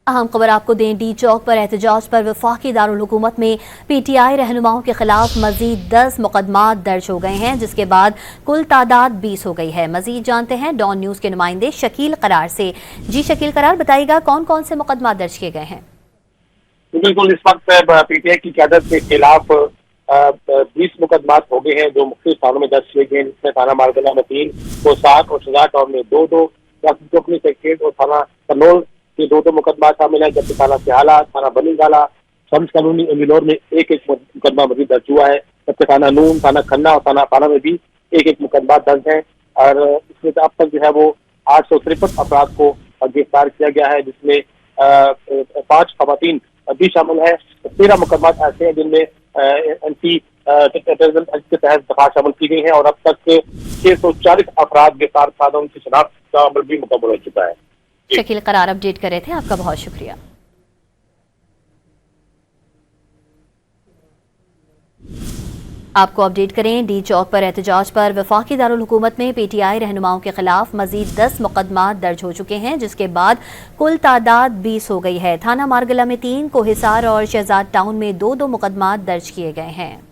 अहम खबर आपको दें, डी चौक पर एहतजाज पर वफाकी दारुल हुकूमत में PTI रहनुमाओं के खिलाफ मजीद 10 मुकदमात दर्ज हो गए हैं, जिसके बाद कुल तादाद 20 हो गई है। मजीद जानते हैं डॉन न्यूज के नुमाइंदे शकील करार से। जी शकील करार, बताइएगा कौन कौन से मुकदमात दर्ज किए गए हैं? बिल्कुल, इस वक्त PTI की क़यादत के खिलाफ 20 मुकदमात हो गए हैं जो मुख्तलिफ थानों में दर्ज किए गए हैं, जिसमें थाना मारगला में 3, कोसार और शहजाद टाउन में 2-2, चौकनी सेक्रेट और थाना कन्नौल के 2-2 मुकदमा शामिल है, जबकि थाना सिहाला, थाना बनीगाला, शम्स कॉलोनी अमीलोर में एक मुकदमा मजीद दर्ज हुआ है, जबकि थाना नून, थाना खन्ना और थाना पाना में भी एक मुकदमा दर्ज है। और इसमें अब तक जो है वो 853 अफराद को गिरफ्तार किया गया है, जिसमें 5 खवातीन भी शामिल है। 13 मुकदमा ऐसे हैं जिनमें एंटी टेररिज्म एक्ट के तहत दफा शामिल की गई है और अब तक 640 अफराद गिरफ्तार था, उनकी शनाख्त का अमल भी मुकम्मल हो चुका है। शकील करार अपडेट कर रहे थे, आपका बहुत शुक्रिया। आपको अपडेट करें, डी चौक पर एहतजाज पर वफाकी दारुल हुकूमत में PTI रहनुमाओं के खिलाफ मजीद 10 मुकदमात दर्ज हो चुके हैं, जिसके बाद कुल तादाद 20 हो गई है। थाना मारगला में 3, कोहिसार और शहजाद टाउन में 2-2 मुकदमात दर्ज किए गए हैं।